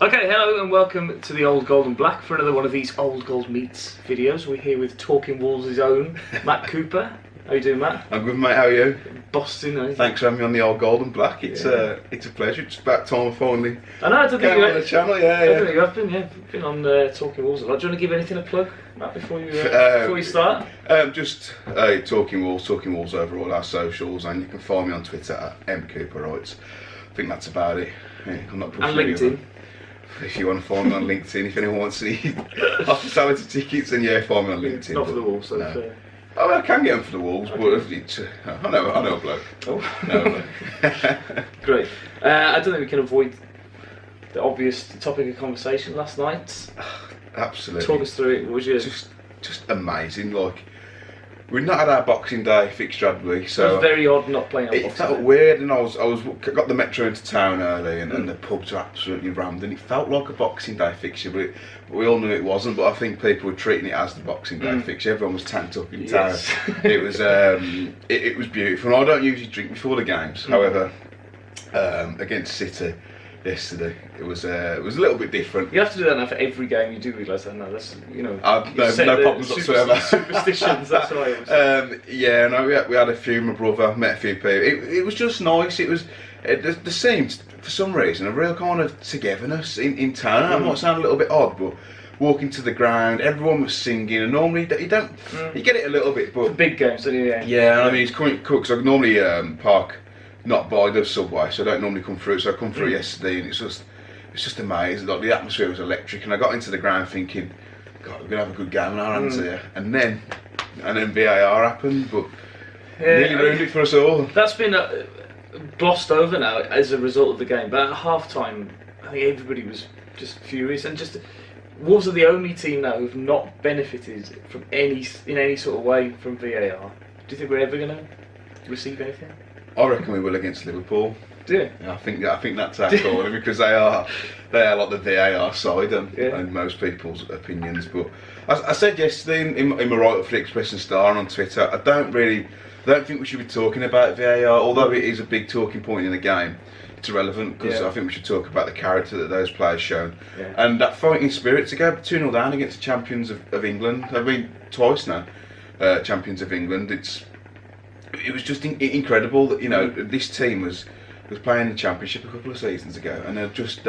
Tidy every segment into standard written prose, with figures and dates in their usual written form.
Okay, hello and welcome to the Old Gold and Black for another one of these Old Gold Meets videos. We're here with Talking Wolves' own Matt Cooper. How you doing, Matt? I'm good, mate. How are you? Boston, eh? Thanks for having me on the Old Gold and Black. It's a pleasure. It's about time I finally I know, I don't think came you on the channel. I don't think you have been, yeah. Been on Talking Wolves a lot. Do you want to give anything a plug, Matt, before you start? Just Talking Wolves over all our socials, and you can follow me on Twitter at mcooperrights. I think that's about it. Yeah, I'm not pushing And LinkedIn. If you want to follow me on LinkedIn, if anyone wants to see hospitality tickets, then yeah, follow me on LinkedIn. Not for the Wolves, so no. Oh, I can get them for the Wolves, okay. But I know a bloke. Oh. No, Great. I don't think we can avoid the obvious topic of conversation last night. Absolutely. Talk us through it. What was your... Just amazing. Like, we've not had our Boxing Day fixture, had we? So it was very odd not playing on it Boxing felt Day. weird, and I got the metro into town early, and the pubs were absolutely rammed, and it felt like a Boxing Day fixture, but we all knew it wasn't. But I think people were treating it as the Boxing Day fixture. Everyone was tanked up in town. It was it was beautiful. And I don't usually drink before the games. However, against City yesterday, it was a little bit different. You have to do that now for every game. You do realise that now. That's no problems whatsoever. Superstitions. That's what I always say. Yeah, no, we had a few. My brother met a few people. It was just nice. It was there seemed for some reason a real kind of togetherness in town. That might sound a little bit odd, but walking to the ground, everyone was singing, and normally you don't you get it a little bit, but for big games, don't you? Yeah, I mean it's quite cool because I normally park not by the subway, so I don't normally come through. So I come through yesterday, and it's just amazing. Like, the atmosphere was electric, and I got into the ground thinking, God, we're gonna have a good game on our hands here. And then VAR happened, but nearly ruined it for us all. That's been glossed over now as a result of the game. But at half time, I think everybody was just furious, and just Wolves are the only team now who've not benefited from in any sort of way from VAR. Do you think we're ever gonna receive anything? I reckon we will against Liverpool. Do you? I think that's our call, because they are like the VAR side and most people's opinions. But I said yesterday in my write-up for the Express and Star on Twitter, I don't think we should be talking about VAR, although it is a big talking point in the game. It's irrelevant, because I think we should talk about the character that those players shown and that fighting spirit to go 2-0 down against the champions of England. I mean, twice now, champions of England. It was just incredible that this team was playing the Championship a couple of seasons ago, and they've just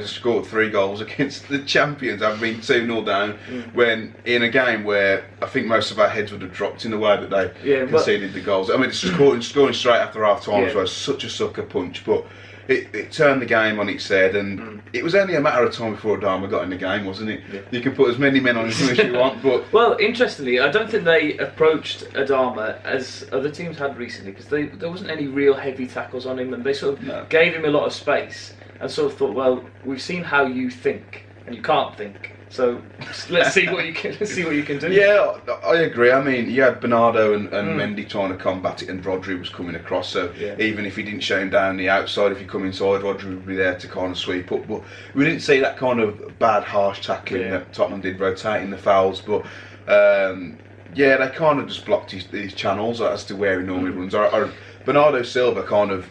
scored 3 goals against the champions, having been 2-0 down when in a game where I think most of our heads would have dropped in the way that they conceded the goals. I mean, it's scoring straight after half time was such a sucker punch, but it turned the game on its head, and it was only a matter of time before Adama got in the game, wasn't it? Yeah. You can put as many men on him as you want, but... Well, interestingly, I don't think they approached Adama as other teams had recently, because there wasn't any real heavy tackles on him, and they sort of gave him a lot of space, and sort of thought, well, we've seen how you think, and you can't think. So let's see what you can do. Yeah, I agree. I mean, you had Bernardo and Mendy trying to combat it, and Rodri was coming across. So even if he didn't show him down the outside, if you come inside, Rodri would be there to kind of sweep up. But we didn't see that kind of bad, harsh tackling that Tottenham did, rotating the fouls. But they kind of just blocked his channels as to where he normally runs. Bernardo Silva kind of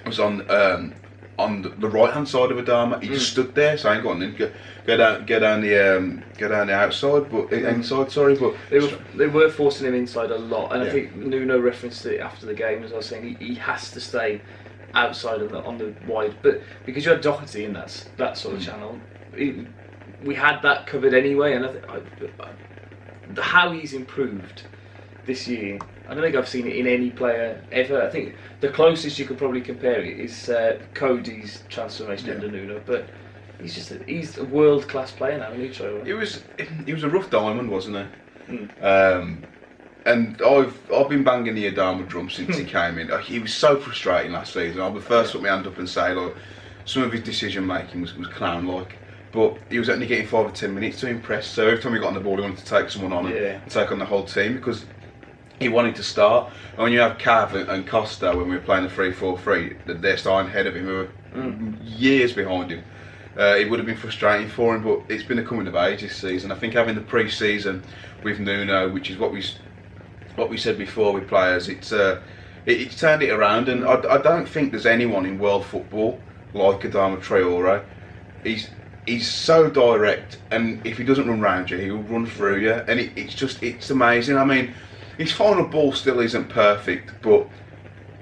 was on the right hand side of Adama. He just stood there saying, "Go on, then, go down the outside, but inside." Sorry, but they were forcing him inside a lot, and I think Nuno referenced it after the game as I was saying he has to stay outside on the wide, but because you had Doherty in that sort of channel, we had that covered anyway, and I think how he's improved this year, I don't think I've seen it in any player ever. I think the closest you could probably compare it is Coady's transformation under Nuno, but he's a world class player now, isn't he, Traore? He was a rough diamond, wasn't he? And I've been banging the Adama drum since he came in. He was so frustrating last season. I'll be first to put my hand up and say, like, some of his decision making was clown-like. But he was only getting 5 or 10 minutes to impress. So every time he got on the ball, he wanted to take someone on and take on the whole team, because he wanted to start. And when you have Cav and Costa, when we were playing the 3-4-3, they're starting ahead of him. We were years behind him. It would have been frustrating for him, but it's been a coming of age this season. I think having the pre-season with Nuno, which is what we said before with players, it's turned it around. And I don't think there's anyone in world football like Adama Traore. he's so direct, and if he doesn't run round you, he'll run through you, and it's amazing. I mean, his final ball still isn't perfect, but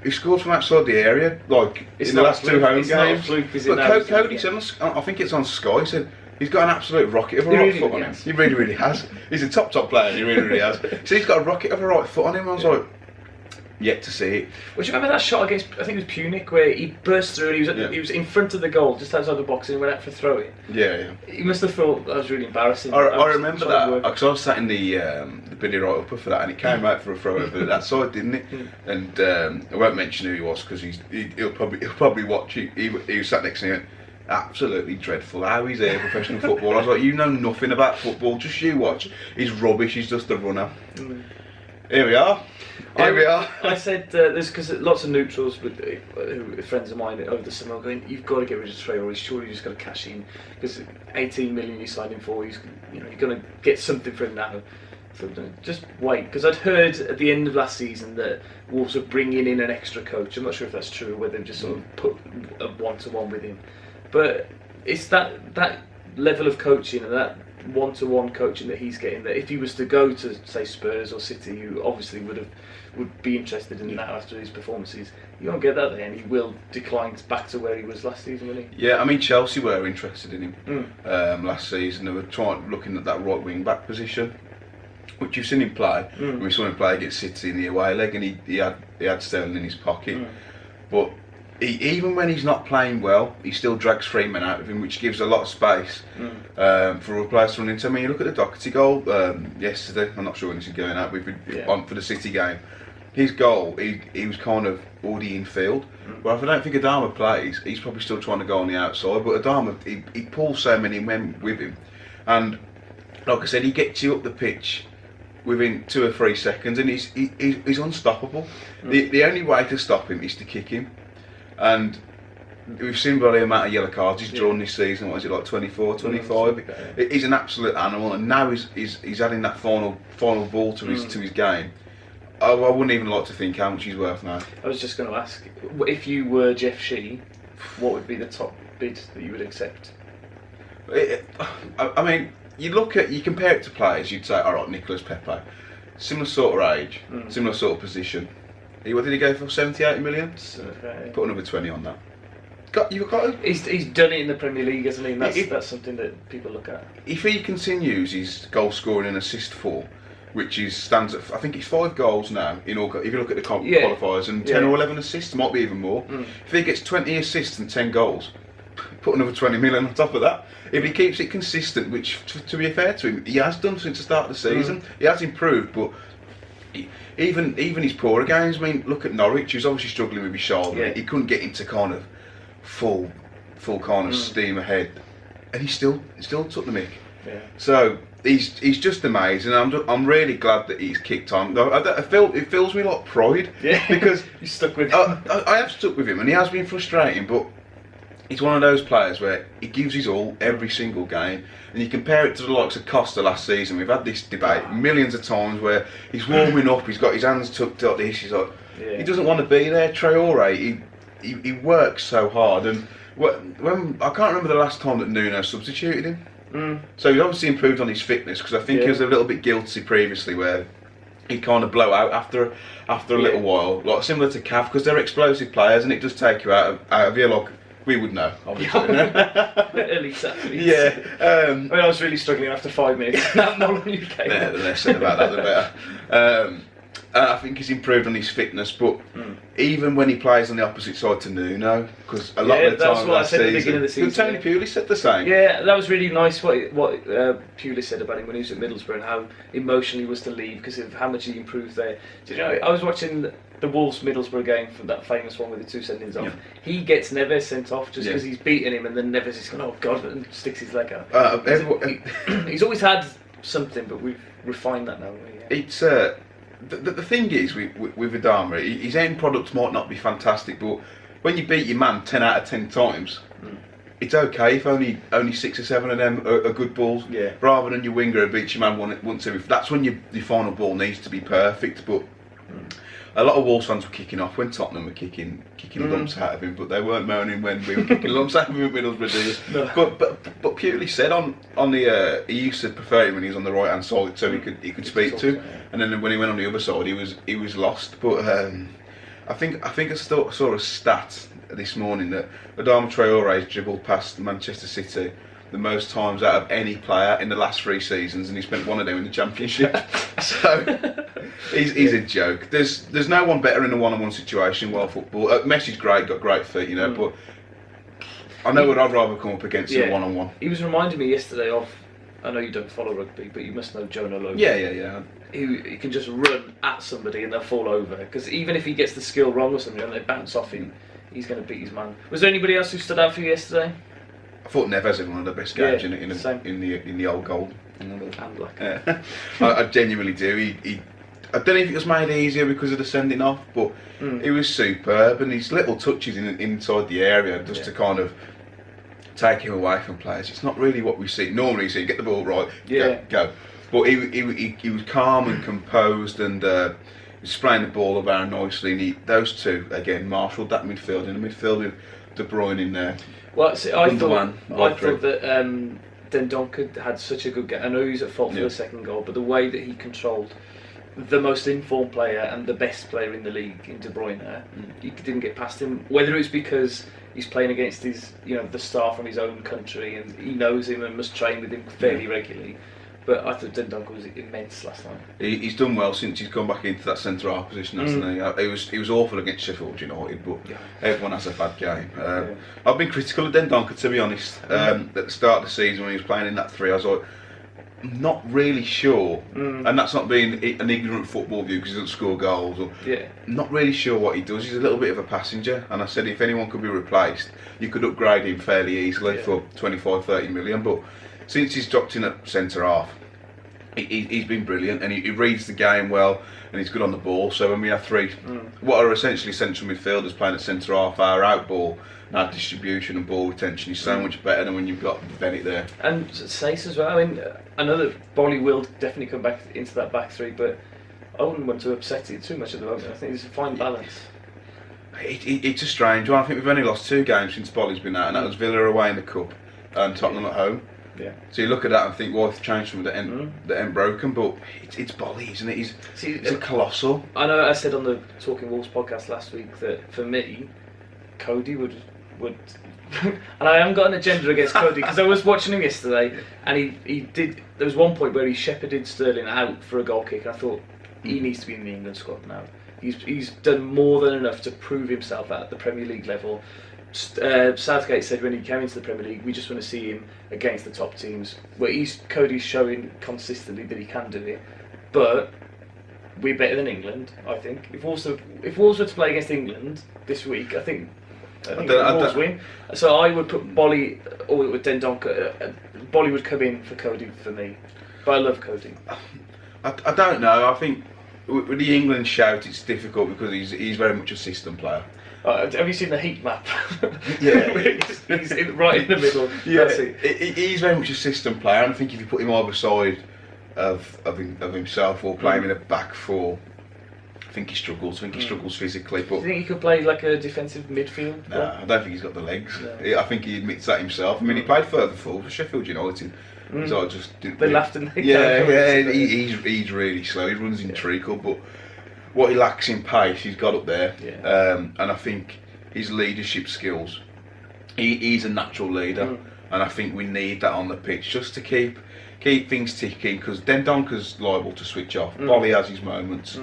he scored from outside the area, like in the last 2 home games. But Coady said, I think it's on Sky, he said he's got an absolute rocket of a right foot on him. He really, really has. He's a top player, he really, really has. So he's got a rocket of a right foot on him. I was like, yet to see it. Well, do you remember that shot against, I think it was Punic, where he burst through and he was in front of the goal, just outside the box, and he went out for a throw in? Yeah. He must have thought that was really embarrassing. I remember that, because I was sat in the Billy right upper for that, and he came out for a throw over that side, didn't he? And I won't mention who he was, because he'll probably watch it. He was sat next to me and went, absolutely dreadful how he's there, professional football. I was like, you know nothing about football, just you watch. He's rubbish, he's just a runner. Here we are. I said there's because lots of neutrals with friends of mine over the summer going, you've got to get rid of Traore. Surely you just got to cash in because 18 million you signed him for. You're going to get something for him now. So just wait, because I'd heard at the end of last season that Wolves are bringing in an extra coach. I'm not sure if that's true or whether they've just sort of put a one-to-one with him. But it's that level of coaching and that one-to-one coaching that he's getting, that if he was to go to say Spurs or City, who obviously would be interested in that after his performances, you won't get that there, and he will decline back to where he was last season, won't he? Yeah, I mean Chelsea were interested in him last season. They were looking at that right wing back position, which you've seen him play. We saw him play against City in the away leg, and he had Sterling in his pocket. But even when he's not playing well, he still drags 3 men out of him, which gives a lot of space for a player to run into. I mean, you look at the Doherty goal yesterday. I'm not sure when this is going out. On for the City game. His goal, he was kind of already in field. Well, if I don't think Adama plays, he's probably still trying to go on the outside. But Adama, he pulls so many men with him, and like I said, he gets you up the pitch within 2 or 3 seconds, and he's unstoppable. The only way to stop him is to kick him. And we've seen by the amount of yellow cards he's drawn this season. What is it, like 24, 25? He's an absolute animal, and now he's adding that final ball to his game. I wouldn't even like to think how much he's worth now. I was just going to ask, if you were Jeff Shee, what would be the top bid that you would accept? I mean, you compare it to players, you'd say, all right, Nicolas Pepe, similar sort of age, similar sort of position. What did he go for? 70, 80 million? Put another 20 on that. You've got to. He's done it in the Premier League, hasn't he? That's something that people look at. If he continues his goal scoring and assist form, which stands at, I think it's 5 goals now in all. If you look at the qualifiers, and 10 or 11 assists, might be even more. If he gets 20 assists and 10 goals, put another 20 million on top of that. If he keeps it consistent, which to be fair to him, he has done since the start of the season. He has improved, but even his poorer games. I mean, look at Norwich. He was obviously struggling with his shoulder. He couldn't get into kind of full kind of steam ahead, and he still took the mick. So he's just amazing. I'm really glad that he's kicked on. It fills me like pride. Because you stuck with him. I have stuck with him, and he has been frustrating, but he's one of those players where he gives his all every single game. And you compare it to the likes of Costa last season. We've had this debate millions of times where he's warming up, he's got his hands tucked like this. He's like, he doesn't want to be there. Traore, he works so hard, and when I can't remember the last time that Nuno substituted him. So he's obviously improved on his fitness, because I think he was a little bit guilty previously where he'd kind of blow out after a little while, like similar to Cav, because they're explosive players and it does take you out of your like. We would know, obviously. Elite athletes. Yeah. I mean, I was really struggling after 5 minutes. Not long you came. The less said about that, the better. I think he's improved on his fitness, but even when he plays on the opposite side to Nuno, because a lot of the time last season, Tony Pulis said the same. Yeah, that was really nice what Pulis said about him when he was at Middlesbrough, and how emotional he was to leave because of how much he improved there. Did you know, I was watching the Wolves-Middlesbrough game from that famous one with the 2 sendings off. He gets Neves sent off just because he's beaten him, and then Neves is going, oh God, and sticks his leg out. He's always had something, but we've refined that now. It's the thing is with Adama, his end product might not be fantastic, but when you beat your man 10 out of 10 times, it's okay if only 6 or 7 of them are good balls, rather than your winger who beats your man once every. That's when your final ball needs to be perfect. But A lot of Wolves fans were kicking off when Tottenham were kicking lumps out of him, but they weren't moaning when we were kicking lumps out of him at Middlesbrough. No. But purely said on the he used to prefer it when he was on the right hand side, so he could speak to, and then when he went on the other side, he was lost. But I think I saw a stat this morning that Adama Traore has dribbled past Manchester City the most times out of any player in the last 3 seasons, and he spent one of them in the Championship. So he's a joke. There's no one better in a one-on-one situation. World football. Messi's great, got great feet, but I know what I'd rather come up against in a one-on-one. He was reminding me yesterday of. I know you don't follow rugby, but you must know Jonah Logan. Yeah. He can just run at somebody and they'll fall over, because even if he gets the skill wrong or something and they bounce off him, he's going to beat his man. Was there anybody else who stood out for you yesterday? I thought Neves had one of the best games in the old goal. And black. I genuinely do. I don't know if it was made easier because of the sending off, but it was superb, and his little touches inside the area just to kind of take him away from players. It's not really what we see normally. So you get the ball right, go. But he was calm and composed, and he was playing the ball around nicely. And those two again marshalled that midfield. In the midfield with De Bruyne in there. Well, see, I thought that Dendoncker had such a good game. I know he's at fault for the second goal, but the way that he controlled the most informed player and the best player in the league in De Bruyne, he didn't get past him. Whether it's because he's playing against his, the star from his own country, and he knows him and must train with him fairly regularly. But I thought Dendoncker was immense last night. He's done well since he's gone back into that centre half position, hasn't he? He was awful against Sheffield United, but everyone has a bad game. I've been critical of Dendoncker, to be honest. At the start of the season when he was playing in that 3, I was like, not really sure, and that's not being an ignorant football view because he doesn't score goals. Not really sure what he does. He's a little bit of a passenger, and I said if anyone could be replaced, you could upgrade him fairly easily for 25-30 million. But since he's dropped in at centre half, he's been brilliant, and he reads the game well, and he's good on the ball. So when we have 3, what are essentially central midfielders playing at centre half, our out ball, our distribution and ball retention is so much better than when you've got Bennett there. And Sace as well. I mean, I know that Bolly will definitely come back into that back 3, but I wouldn't want to upset it too much at the moment. I think it's a fine balance. It's a strange one. I think we've only lost 2 games since Bolly's been out, and that was Villa away in the Cup and Tottenham at home. So you look at that and think, well, if changed from the end broken, but it's Bolly, isn't it? He's a colossal. I know I said on the Talking Wolves podcast last week that for me, Coady would and I haven't got an agenda against Coady because I was watching him yesterday, and he did. There was one point where he shepherded Sterling out for a goal kick, and I thought he needs to be in the England squad now. He's done more than enough to prove himself at the Premier League level. Southgate said when he came into the Premier League, we just want to see him against the top teams. Where Cody's showing consistently that he can do it, but we're better than England, I think. If Wolves were to play against England this week, I think Wolves win. So I would put Bolly or with Dendoncker. Bolly would come in for Coady for me, but I love Coady. I don't know. I think with the England shout, it's difficult because he's very much a system player. Have you seen the heat map? Yeah, he's right in the middle. Yeah, that's it. He's very much a system player, and I think if you put him either side of himself or play him in a back 4, I think he struggles. Physically. But do you think he could play like a defensive midfield? No, I don't think he's got the legs. No. I think he admits that himself. I mean, he played further forward for Sheffield United. So I just didn't. They laughed and he's really slow. He runs in treacle, but what he lacks in pace, he's got up there. And I think his leadership skills. He's a natural leader, and I think we need that on the pitch just to keep things ticking. Because Dendoncker's liable to switch off. Bolly has his moments.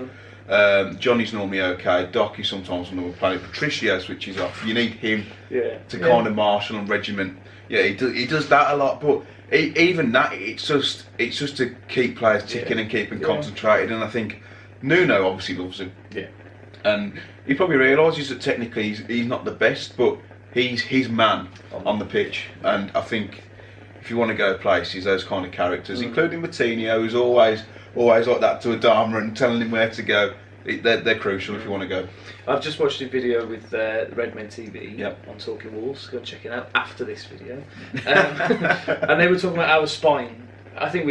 Johnny's normally okay. Doc is sometimes on the planet. Patricio switches off. You need him to kind of marshal and regiment. Yeah, he does that a lot, but even that, it's just to keep players ticking and keeping concentrated. And I think Nuno obviously loves him. And he probably realises that technically he's not the best, but he's his man on the pitch. And I think if you want to go places, those kind of characters, including Moutinho, who's always like that to Adama and telling him where to go. They're crucial if you want to go. I've just watched a video with Redmen TV on Talking Wolves. Go and check it out after this video. And they were talking about our spine. I think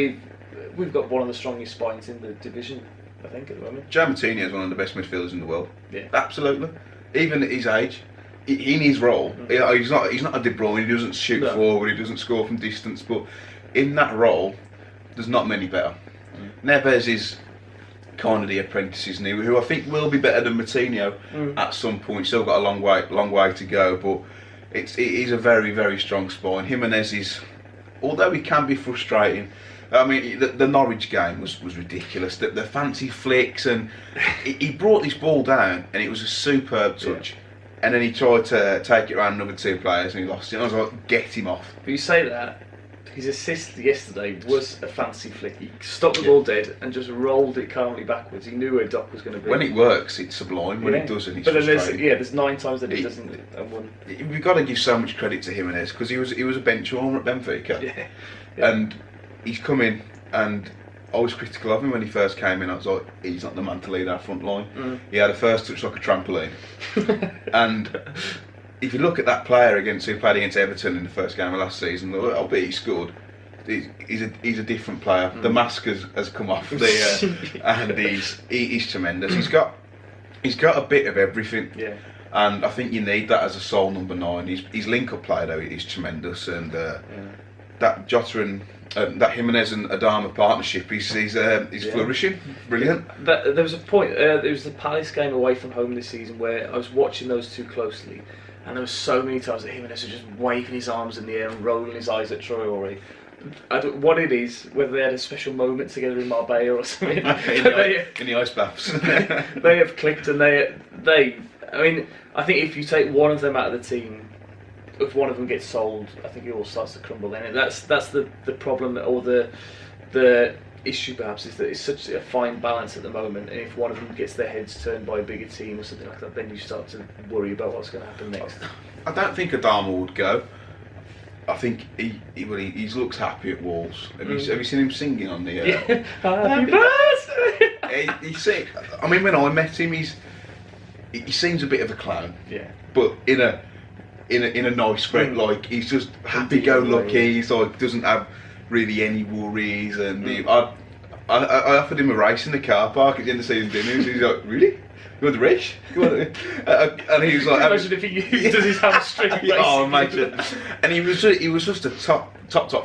we've got one of the strongest spines in the division. I think, at the moment. Joe Moutinho is one of the best midfielders in the world. Yeah. Absolutely. Even at his age, in his role, he's not a De Bruyne. He doesn't shoot forward. He doesn't score from distance. But in that role, there's not many better. Neves is kind of the apprentice, isn't he? Who I think will be better than Moutinho at some point. Still got a long way to go, but it is a very, very strong spine. Jimenez is, although he can be frustrating. I mean, the Norwich game was ridiculous. The fancy flicks, and he brought this ball down, and it was a superb touch. And then he tried to take it around another two players, and he lost it. And I was like, get him off. But you say that, his assist yesterday was a fancy flick. He stopped the ball dead and just rolled it calmly backwards. He knew where Doc was going to be. When it works, it's sublime. When it doesn't, it's frustrating. There's 9 times that it doesn't. We've got to give so much credit to Jimenez, because he was a bench warmer at Benfica. Yeah. And he's come in, and I was critical of him when he first came in. I was like, he's not the man to lead our front line. He had a first touch like a trampoline. And if you look at that player who played against Everton in the first game of last season, albeit he scored, he's a different player. The mask has come off and he's tremendous. He's got a bit of everything. Yeah. And I think you need that as a sole number 9. His link-up play though is tremendous, and that Jota and that Jimenez and Adama partnership is flourishing. Brilliant. There was a point. There was the Palace game away from home this season where I was watching those two closely, and there were so many times that Jimenez was just waving his arms in the air and rolling his eyes at Traore. I don't what it is, whether they had a special moment together in Marbella or something. in the ice baths. They have clicked, and they. I mean, I think if you take one of them out of the team, if one of them gets sold, I think it all starts to crumble. Then that's the problem, or the issue perhaps, is that it's such a fine balance at the moment. And if one of them gets their heads turned by a bigger team or something like that, then you start to worry about what's going to happen next. I don't think Adama would go. I think he looks happy at Wolves. Have you seen him singing on the? Happy birthday. I mean, when I met him, he seems a bit of a clown. Yeah. But in a nice way, like he's just happy-go-lucky. He's like doesn't have really any worries, and I offered him a race in the car park at the end of season dinner. And he's like, "Really? You want the race?" And he was like, "Imagine if he does his hamstring race." Oh, imagine! And he was just a top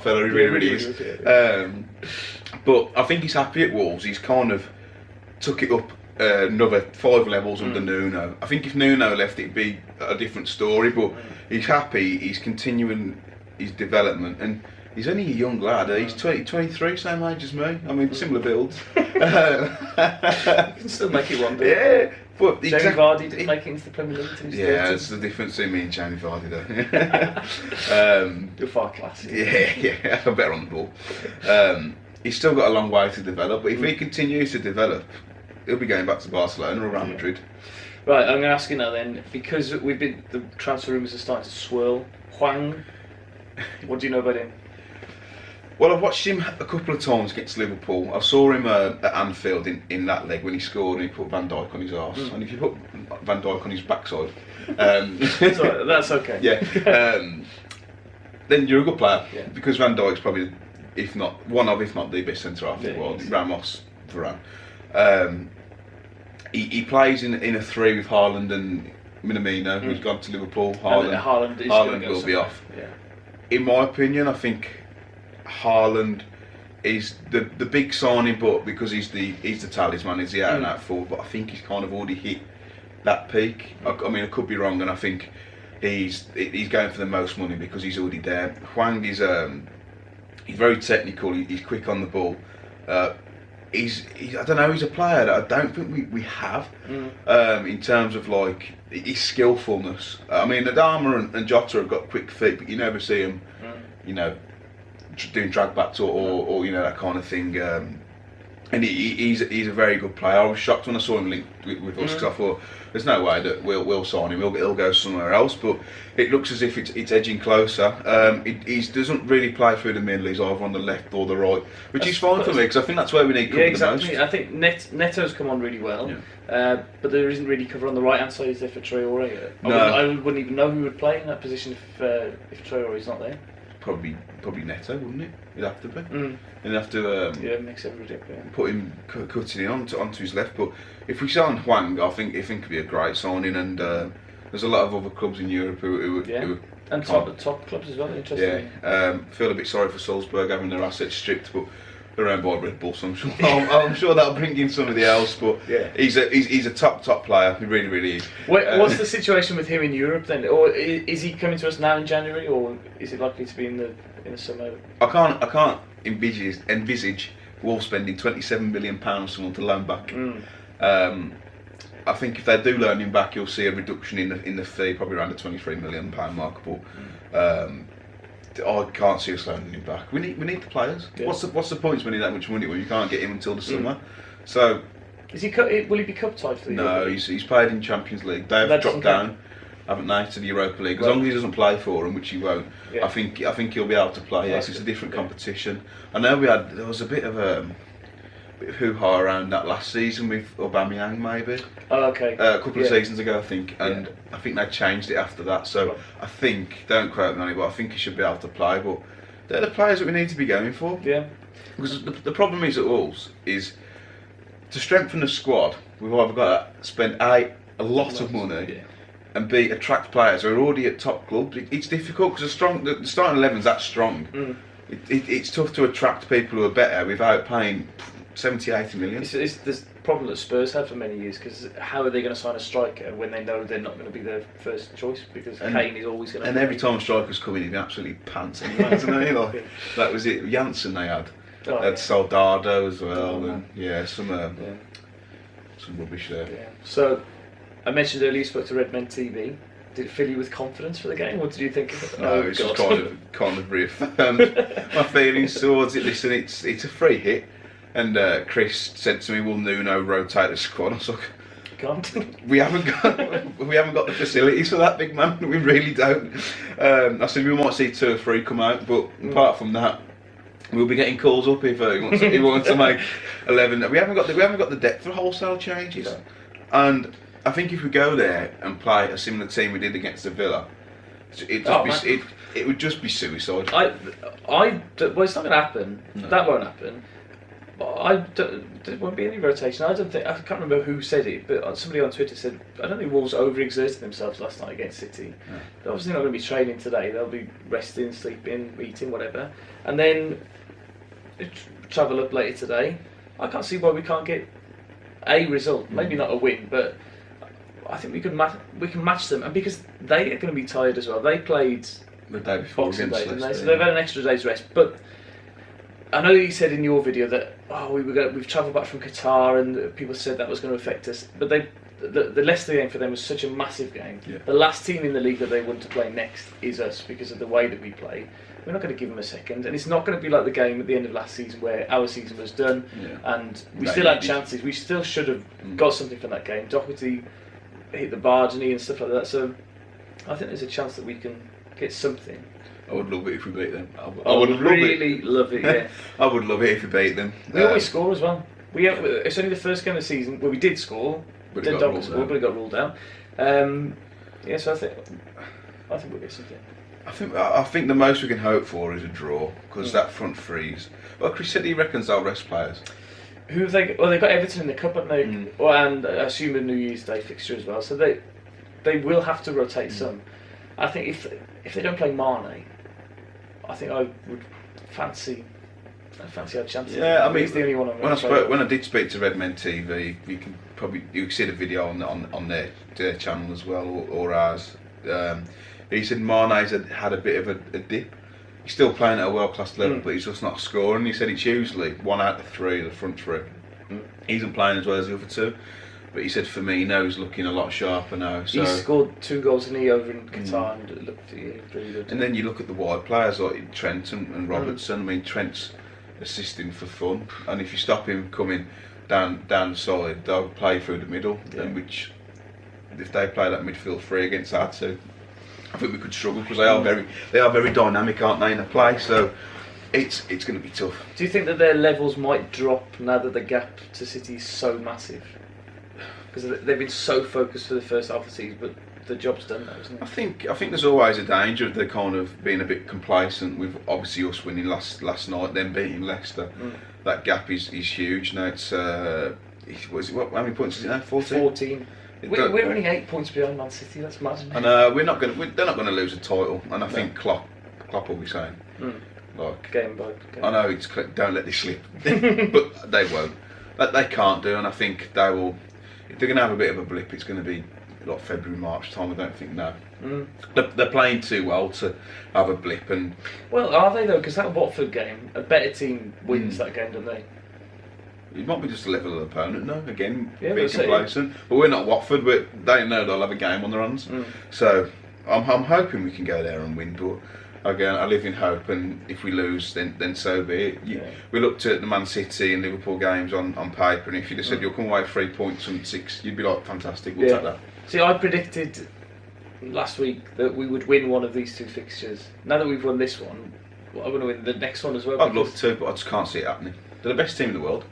fella. He really is. But I think he's happy at Wolves. He's kind of took it up another 5 levels under Nuno. I think if Nuno left, it'd be a different story. But he's happy. He's continuing his development, and he's only a young lad. He's 23, same age as me. I mean, similar builds. You can still make it one day. Yeah, but Jamie Vardy didn't make it into the Premier League. Yeah, that's the difference between me and Jamie Vardy, though. You're far classier. Yeah, I'm better on the ball. He's still got a long way to develop, but if he continues to develop, he'll be going back to Barcelona or Real Madrid. Right, I'm going to ask you now then, because the transfer rumours are starting to swirl. Hwang, what do you know about him? Well, I've watched him a couple of times against Liverpool. I saw him at Anfield in that leg when he scored and he put Van Dijk on his arse. And if you put Van Dijk on his backside... that's okay. Yeah. Then you're a good player. Yeah. Because Van Dijk's probably, if not the best centre-half in the world. Ramos, Varane. He plays in a 3 with Haaland and Minamino, who's gone to Liverpool. Haaland will be off. Yeah. In my opinion, I think Haaland is the big signing, but because he's the talisman, he's the out and out forward. But I think he's kind of already hit that peak. I mean, I could be wrong, and I think he's going for the most money because he's already there. Hwang is he's very technical. He's quick on the ball. He's I don't know. He's a player that I don't think we have in terms of like his skillfulness. I mean, Adama and Jota have got quick feet, but you never see him, doing drag backs or that kind of thing. And he's a very good player. I was shocked when I saw him linked with us, because I thought there's no way that we'll sign him. He'll go somewhere else. But it looks as if it's edging closer. He doesn't really play through the middle. He's either on the left or the right, which is fine for me, because I think that's where we need cover exactly. the most. I think Neto's come on really well, but there isn't really cover on the right hand side. Is there for Traore? I wouldn't even know who would play in that position if Traore's not there. probably Neto, wouldn't it? It'd have to be. And you'd have to mix everything. Yeah. Put him cutting in onto his left. But if we sign Hwang, I think it'd be a great signing. And there's a lot of other clubs in Europe who and top clubs as well. Interesting. Yeah. Feel a bit sorry for Salzburg having their assets stripped, but they're owned by Red Bull, so I'm sure that'll bring in somebody else. But he's a top player. He really is. What's the situation with him in Europe then? Or is he coming to us now in January, or is it likely to be in the summer? I can't envisage Wolves spending £27 million on someone to loan back. I think if they do loan him back, you'll see a reduction in the fee, probably around the £23 million mark. But I can't see us loaning him back. We need the players. Yeah. What's the point spending that much money when you can't get him until the summer? So will he be cup tied for the year? No, he's played in Champions League. They've dropped down, haven't they, to the Europa League? As long as he doesn't play for them, which he won't, I think he'll be able to play. Yes, it's a different competition. I know there was a bit of hoo-ha around that last season with Aubameyang, maybe. Oh, okay. A couple of seasons ago, I think, and I think they changed it after that. So I think, don't quote me on it, but I think he should be able to play. But they're the players that we need to be going for. Yeah. Because the problem is at Wolves is to strengthen the squad. We've either got to spend a lot of money. And B, attract players who are already at top clubs. It's difficult because the starting 11's that strong. It's tough to attract people who are better without paying 70-80 million. It's the problem that Spurs had for many years, because how are they going to sign a striker when they know they're not going to be their first choice, because Kane is always going to... And every time strikers come in, he'd be absolutely pants anyway, isn't he? Like, that was it. Janssen they had. They had Soldado as well, and some rubbish there. Yeah. So, I mentioned earlier you spoke to Redmen TV. Did it fill you with confidence for the game, or did you think? It's just kind of reaffirmed my feelings towards it. Listen, it's a free hit. And Chris said to me, "Will Nuno rotate the squad?" I was like, "Can't." We haven't got the facilities for that, big man. We really don't. I said we might see 2 or 3 come out, but apart from that, we'll be getting calls up if he wants to make 11. We haven't got the depth for wholesale changes, and I think if we go there and play a similar team we did against the Villa, it would just be suicide. Well, it's not going to happen. No. That won't happen. There won't be any rotation. I can't remember who said it, but somebody on Twitter said, I don't think Wolves overexerted themselves last night against City. No. They're obviously not going to be training today. They'll be resting, sleeping, eating, whatever. And then travel up later today. I can't see why we can't get a result. Maybe not a win, but I think we can match them. And because they are going to be tired as well. They played the day before Boxing Day, didn't they? So they've had an extra day's rest. But I know you said in your video that we've travelled back from Qatar and people said that was going to affect us, but the Leicester game for them was such a massive game. Yeah. The last team in the league that they want to play next is us because of the way that we play. We're not going to give them a second, and it's not going to be like the game at the end of last season where our season was done and we still had chances. We still should have got something from that game. Doherty hit the bar, didn't he, and stuff like that. So I think there's a chance that we can get something. I would love it if we beat them. I would really love it. Yeah, I would love it if we beat them. We always score as well. It's only the first game of the season where we did score, but it got ruled out. So I think we'll get something. I think the most we can hope for is a draw, because that front threes. Well, Chris said he reckons they'll rest players. Who have they got? Well, they've got Everton in the cup, haven't they? Well, and I assume a New Year's Day fixture as well. So they will have to rotate some. I think if they don't play Mane, I think I would fancy our chances. Yeah, I mean, he's the only one. When I did speak to Redmen TV, you can see the video on their channel as well, or ours. He said Mane's had a bit of a dip. He's still playing at a world class level, but he's just not scoring. He said it's usually 1 out of 3, the front 3. He isn't playing as well as the other 2. But he said Firmino is looking a lot sharper now. So. He scored 2 goals over in Qatar and it looked really good. And then you look at the wide players like Trent and Robertson. I mean, Trent's assisting for fun, and if you stop him coming down the side, they'll play through the middle. And which, if they play that midfield 3 against our 2, I think we could struggle, because they are very dynamic, aren't they, in the play? So it's going to be tough. Do you think that their levels might drop now that the gap to City is so massive? Because they've been so focused for the first half of the season, but the job's done now, isn't it? I think there's always a danger of the kind of being a bit complacent with obviously us winning last night, then beating Leicester. That gap is huge. Now it's how many points is it now? 14. We're only 8 points behind Man City. That's mad. And they're not going to lose a title. And I think Klopp will be saying, like, game by game. I know it's don't let this slip, but they won't. They can't do. And I think they will. If they're going to have a bit of a blip, it's going to be like February, March time. I don't think they're playing too well to have a blip. And well, are they though? Because that Watford game, a better team wins that game, don't they? It might be just a level of opponent, no? Again, yeah, being complacent. But we're not Watford, but they know they'll have a game on their hands. So I'm hoping we can go there and win. But again, I live in hope, and if we lose, then so be it. We looked at the Man City and Liverpool games on paper, and if you'd have said you'll come away 3 points from 6, you'd be like, fantastic, we'll take that. See, I predicted last week that we would win one of these 2 fixtures. Now that we've won this one, I want to win the next one as well. I'd love to, but I just can't see it happening. They're the best team in the world.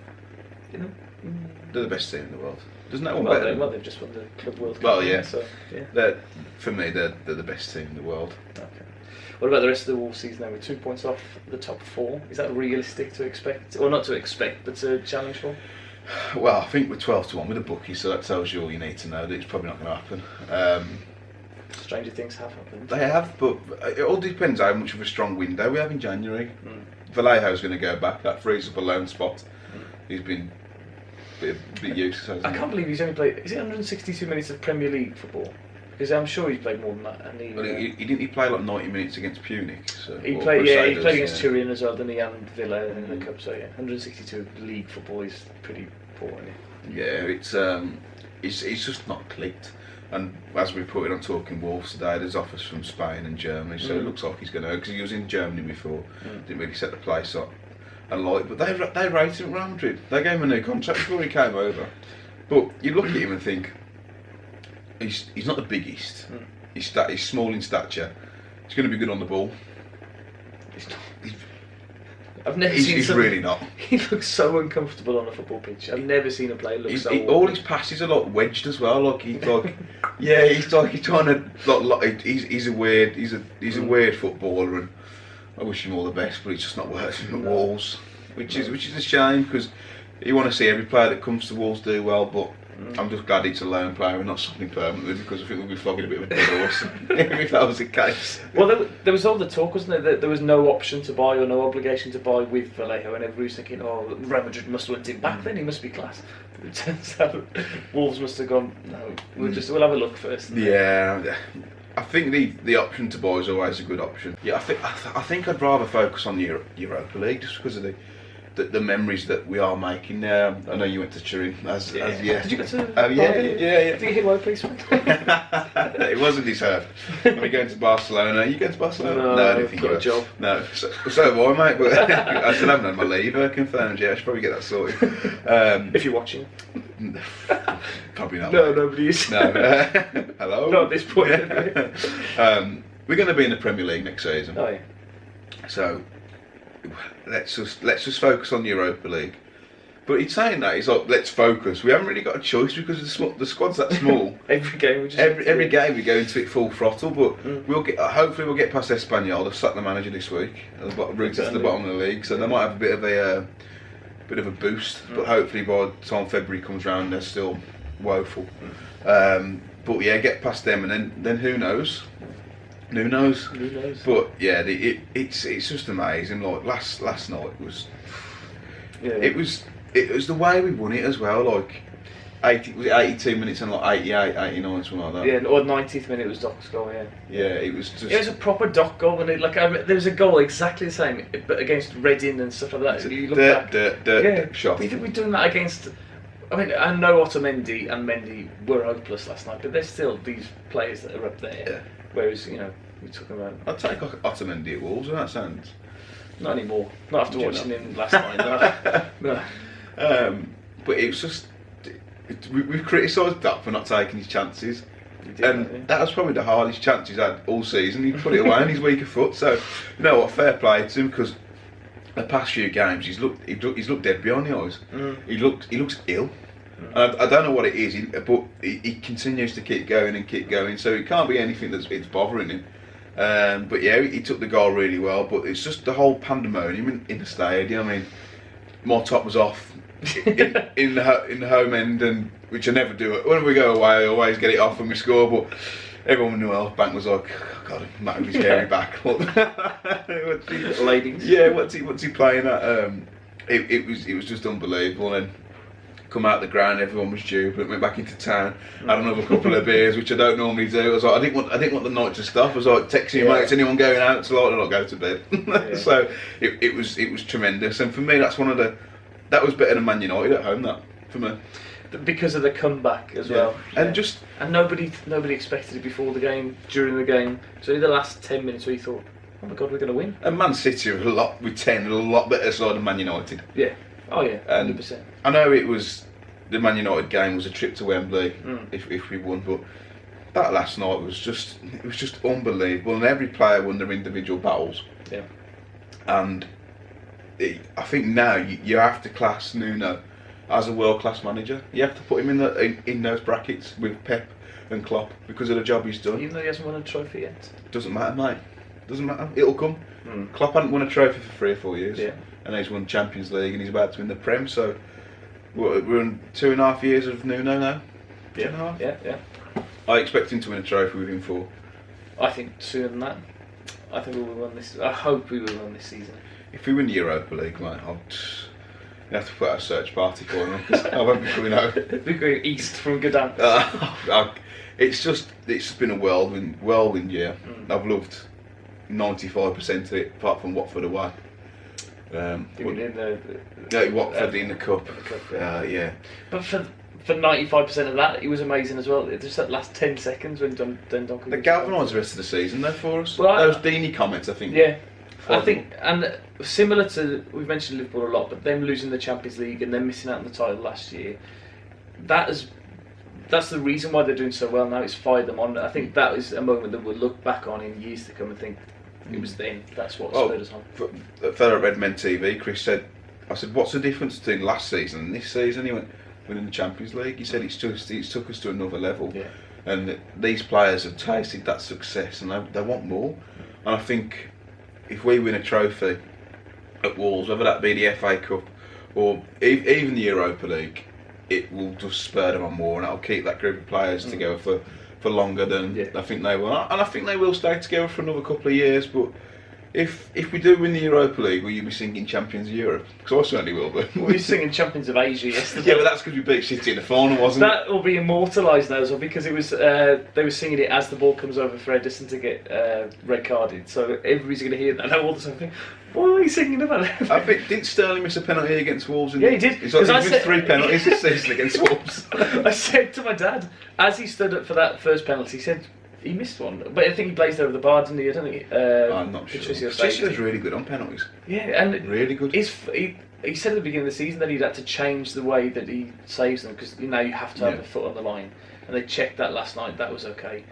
They're the best team in the world. There's no one better. Well, they've just won the Club World Cup. Well, yeah. So, yeah. For me, they're the best team in the world. Okay. What about the rest of the Wolves season? Now, with 2 points off the top 4, is that realistic to expect? Or not to expect, but to challenge for? Well, I think we're 12-1 with a bookie, so that tells you all you need to know that it's probably not going to happen. Stranger things have happened. They have, but it all depends how much of a strong window we have in January. Vallejo's going to go back. That frees up a loan spot. He's been a bit useless. I can't believe he's only played. Is it 162 minutes of Premier League football? Because I'm sure he's played more than that. And he played like 90 minutes against Punic. So, he played against Turin as well, didn't he? And Villa in the cup. So yeah, 162 league football is pretty poor, isn't it? Yeah, it's just not clicked. And as we put it on Talking Wolves today, there's offers from Spain and Germany, so it looks like he's going to. Because he was in Germany before, didn't really set the place up. But they rated him at Real Madrid. They gave him a new contract before he came over. But you look at him and think, he's not the biggest. He's small in stature. He's going to be good on the ball. I've never seen. He's really not. He looks so uncomfortable on a football pitch. I've never seen a player look so. All his passes are like wedged as well. Like he's like, he's trying to like he's a weird footballer, and I wish him all the best, but it's just not working at Wolves, which is a shame because you want to see every player that comes to Wolves do well, but I'm just glad it's a loan player and not something permanently, because I think we'll be flogging a bit of a dead horse if that was the case. Well, there was all the talk, wasn't there, that there was no option to buy or no obligation to buy with Vallejo, and everybody was thinking, oh, Real Madrid must have went in back then, he must be class. But it turns out Wolves must have gone, no, we'll have a look first. Yeah. I think the option to buy is always a good option. Yeah, I think I'd rather focus on the Europa League just because of the memories that we are making now. I know you went to Turin. Did you go to? Oh yeah. Did you hit my policeman? It wasn't deserved. When we going to Barcelona, are you going to Barcelona? No, I didn't think got a job. No, so have I, mate. But I still haven't had my leave confirmed yet. I should probably get that sorted. If you're watching. Probably not. No, nobody is. No. Hello. Not at this point. We're going to be in the Premier League next season. Oh yeah. So let's just focus on the Europa League. But he's saying that he's like, let's focus. We haven't really got a choice because the squad's that small. Every game we go into it full throttle. But we'll get hopefully we'll get past Espanyol. They've sacked the manager this week. Rooted to the bottom of the league, so they might have a bit of a boost. But hopefully by the time February comes round, they're still woeful. But yeah, get past them, and then who knows? Who knows? But yeah, it's just amazing. Like last night was. Yeah. It was the way we won it as well. Like 82 minutes and like 88, 89, something like that. Yeah, or 90th minute was Doc's goal. Yeah. Yeah, it was just. It was a proper Doc goal, and there was a goal exactly the same, but against Reading and stuff like that. You look back. Shot. We're doing that against. I mean, I know Otamendi and Mendy were hopeless last night, but there's still these players that are up there. Yeah. Whereas, we're talking about. I'd take Otamendi at Wolves, and that sounds. Not anymore. Not after watching him last night. No. But it was just. We've criticised Doc for not taking his chances. That was probably the hardest chance he's had all season. He put it away on his weaker foot. So, you know what? Fair play to him, because the past few games he's looked dead behind the eyes. He looks ill. And I don't know what it is, but he continues to keep going and keep going. So it can't be anything that's bothering him. But yeah, he took the goal really well. But it's just the whole pandemonium in the stadium. I mean, my top was off in the home end, and which I never do. When we go away, I always get it off when we score. But everyone knew else. Bank was like, oh, God, Matt with his hairy back. Ladies. Yeah, what's he playing at? It was just unbelievable. And come out the ground, everyone was jubilant. Went back into town, had another couple of beers, which I don't normally do. I was like, I didn't want the night to stop. I was like texting mates, anyone going out? So I'll go to bed. So it was tremendous. And for me, that was better than Man United at home. That for me. Because of the comeback as well, and nobody expected it before the game, during the game. So in the last 10 minutes, we thought, "Oh my God, we're going to win." And Man City are a lot better side than Man United. Yeah, 100%. I know it was the Man United game was a trip to Wembley if we won, but that last night was just unbelievable, and every player won their individual battles. Yeah, and I think now you have to class Nuno as a world-class manager. You have to put him in those brackets with Pep and Klopp because of the job he's done. Even though he hasn't won a trophy yet. Doesn't matter, mate. Doesn't matter. It'll come. Klopp hadn't won a trophy for 3 or 4 years, and he's won Champions League, and he's about to win the Prem. So we're in 2.5 years of Nuno now. 2.5. Yeah. I expect him to win a trophy within 4. I think sooner than that. I think we will win this. I hope we will win this season. If we win the Europa League, mate, you have to put out a search party for me because I won't be coming out. We're going east from Gdansk. It's been a whirlwind year. I've loved 95% of it, apart from Watford away. Watford in the cup. Yeah. But for 95% of that, it was amazing as well. Just that last 10 seconds when Dundalk. They galvanised the rest of the season though for us. Well, those Deeney comments, I think. Yeah. I think, and similar to, we've mentioned Liverpool a lot, but them losing the Champions League and them missing out on the title last year, that's the reason why they're doing so well now. It's fired them on. I think that is a moment that we'll look back on in years to come and think it was then. That's what spurred us on. The fellow at Red Men TV, Chris said, I said, what's the difference between last season and this season? He went, winning the Champions League. He said it's took us to another level, and these players have tasted that success and they want more. And I think if we win a trophy at Wolves, whether that be the FA Cup or even the Europa League, it will just spur them on more, and it'll keep that group of players together for longer than I think they will. And I think they will stay together for another couple of years. But if we do win the Europa League, will you be singing Champions of Europe? Because I certainly will be. We were singing Champions of Asia yesterday. Yeah, but that's because we beat City in the final, wasn't it? That will be immortalised now as well, because it was they were singing it as the ball comes over for Edison to get red carded. So everybody's going to hear that now all the time. Think, what are you singing about? I think, didn't Sterling miss a penalty against Wolves? Yeah, he did. He's missed 3 penalties this season against Wolves. I said to my dad, as he stood up for that first penalty, he said, he missed one, but I think he blazed over the bar, didn't he? I don't think. I'm not sure. Patricio's really good on penalties. Yeah, and really good. He said at the beginning of the season that he'd had to change the way that he saves them because you have to have a foot on the line, and they checked that last night. That was okay,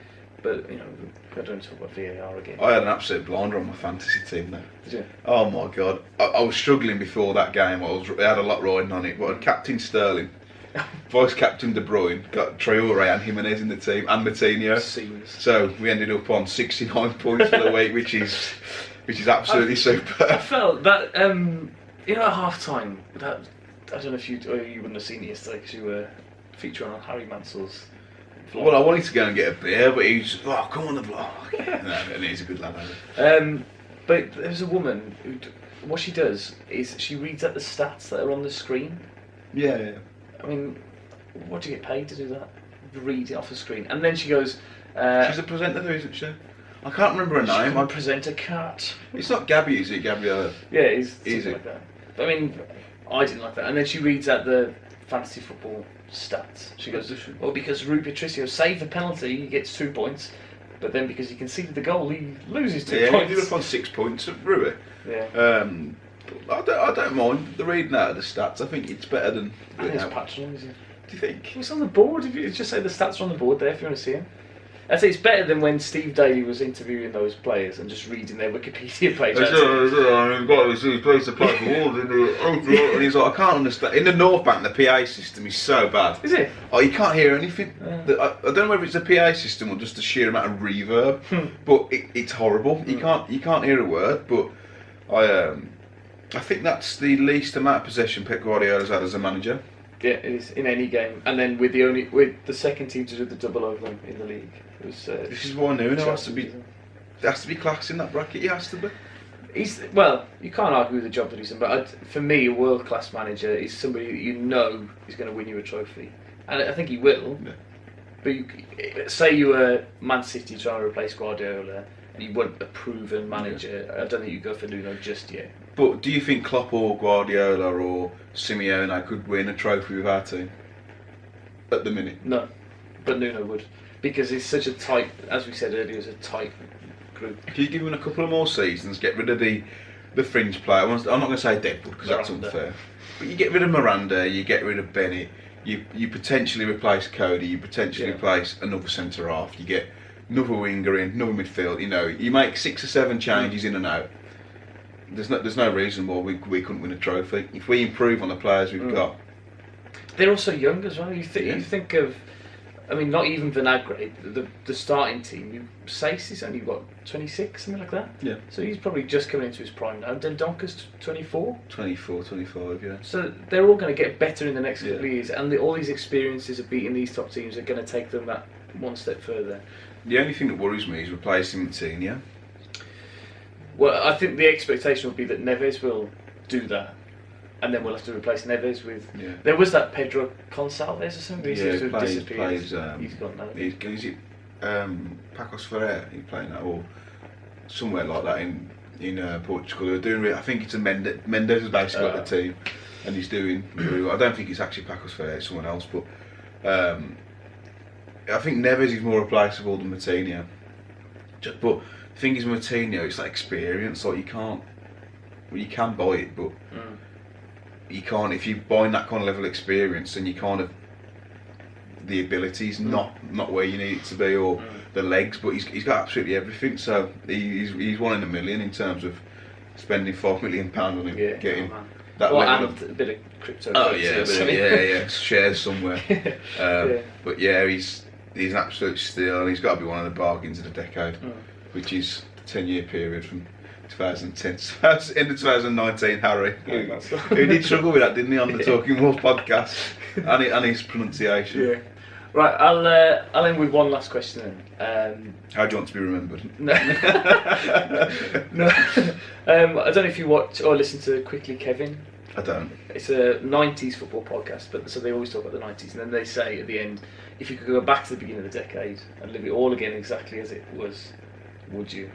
but I don't talk about VAR again. I had an absolute blinder on my fantasy team though. Did you? Oh my God, I was struggling before that game. I had a lot riding on it, but I had captain Sterling. Vice captain De Bruyne, got Traore and Jimenez in the team, and Moutinho. So we ended up on 69 points for the week, which is absolutely super. I felt that at half time, that I don't know if you wouldn't have seen it yesterday because you were featuring on Harry Mansell's vlog. Well, I wanted to go and get a beer, but he was come on the vlog. No, and he's a good lad. But there's a woman who, what she does is she reads out the stats that are on the screen. Yeah. I mean, what do you get paid to do that? Read it off the screen. And then she goes... she's a presenter though, isn't she? I can't remember her name. I present a cat. It's not Gabby, is it? Gabriella? Yeah, it's something like that. But, I mean, I didn't like that. And then she reads out the fantasy football stats. She goes, well, because Rui Patricio saved the penalty, he gets 2 points. But then because he conceded the goal, he loses 2 points. Yeah, he ended up on 6 points at Rui. Yeah. I don't mind the reading out of the stats. I think it's better than... I think it's patronising. Do you think? It's on the board. If you just say the stats are on the board there if you want to see them. I say it's better than when Steve Daly was interviewing those players and just reading their Wikipedia page. He plays to play for Wolves, and he's like, I can't understand. In the North Bank, the PA system is so bad. Is it? Oh, you can't hear anything. I don't know whether it's the PA system or just the sheer amount of reverb, but it's horrible. You can't hear a word. But I think that's the least amount of possession Pep Guardiola's had as a manager. Yeah, it is in any game, and then with the second team to do the double over them in the league. It was, this is why Nuno has to be class in that bracket. He has to be. You can't argue with the job that he's done. But for me, a world class manager is somebody that you know is going to win you a trophy, and I think he will. Yeah. But say you were Man City trying to replace Guardiola, and you weren't a proven manager. Yeah. I don't think you go for Nuno just yet. But do you think Klopp or Guardiola or Simeone could win a trophy with our team at the minute? No, but Nuno would, because it's such a tight, as we said earlier, it's a tight group. If you give him a couple of more seasons, get rid of the fringe player. I'm not going to say Deadwood because that's unfair. But you get rid of Miranda, you get rid of Bennett, you potentially replace Coady, you potentially replace another centre half, you get another winger in, another midfield. You make 6 or 7 changes in and out. There's no reason why we couldn't win a trophy if we improve on the players we've got. They're also young as well. You think of, I mean, not even Vinagre, the starting team. Sace is only 26, something like that. Yeah. So he's probably just coming into his prime now. Dendonker's 24. 24, 25, yeah. So they're all going to get better in the next couple of years, and all these experiences of beating these top teams are going to take them that one step further. The only thing that worries me is replacing Moutinho. Well, I think the expectation would be that Neves will do that, and then we'll have to replace Neves with. Yeah. There was that Pedro Gonçalves or something. He seems to have disappeared. He's gone now. Is it Pacos Ferreira? He's playing that, or somewhere like that in Portugal. They're doing. I think it's a Mendes has basically got the team, and he's doing really well. I don't think it's actually Pacos Ferreira. It's someone else, but I think Neves is more replaceable than Moutinho. But the thing is, Moutinho, it's that experience. Like you can buy it, but you can't. If you buy that kind of level of experience, then you kind of the abilities not where you need it to be, or the legs. But he's got absolutely everything. So he's one in a million in terms of spending £5 million on him, getting that level of a bit of crypto. Oh yeah, shares somewhere. But yeah, he's an absolute steal, and he's got to be one of the bargains of the decade, which is the 10-year period from 2010 to end of 2019. Harry, who did struggle with that, didn't he, on the Talking Wolves podcast, and his pronunciation. Yeah. Right, I'll end with one last question then. How do you want to be remembered? No. I don't know if you watch or listen to Quickly Kevin. I don't. It's a 90s football podcast, but so they always talk about the 90s, and then they say at the end, if you could go back to the beginning of the decade and live it all again exactly as it was, would you?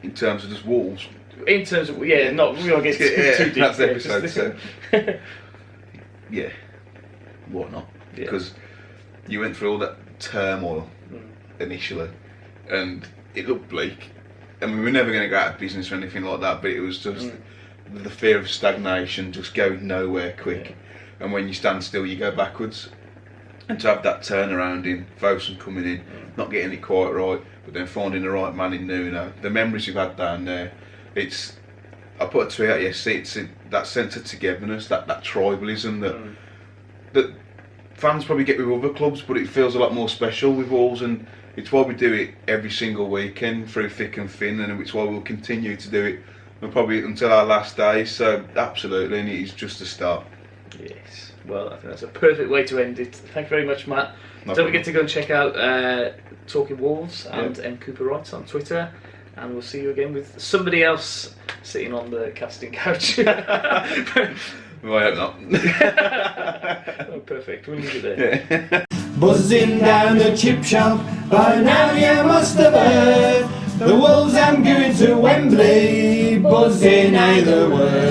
In terms of just Wolves? In terms of, not we won't get too deep. That's episode 7. Yeah, why not? Because you went through all that turmoil initially, and it looked bleak. I mean, we were never going to go out of business or anything like that, but it was just the fear of stagnation, just going nowhere quick. And when you stand still, you go backwards. And to have that turnaround in Fosun coming in, not getting it quite right, but then finding the right man in Nuno, the memories you've had down there, I put a tweet out yesterday, it's that sense of togetherness, that tribalism that fans probably get with other clubs, but it feels a lot more special with Wolves, and it's why we do it every single weekend through thick and thin, and it's why we'll continue to do it, and probably until our last day. So absolutely, and it is just a start. Yes, well, I think that's a perfect way to end it. Thank you very much, Matt. Don't forget to go and check out Talking Wolves and M. Cooper Wright on Twitter, and we'll see you again with somebody else sitting on the casting couch. Well, I hope not. Oh, perfect. We'll leave it there. Yeah. Buzzing down the chip shop, by now you must have heard. The Wolves, I'm going to Wembley, buzzing either word.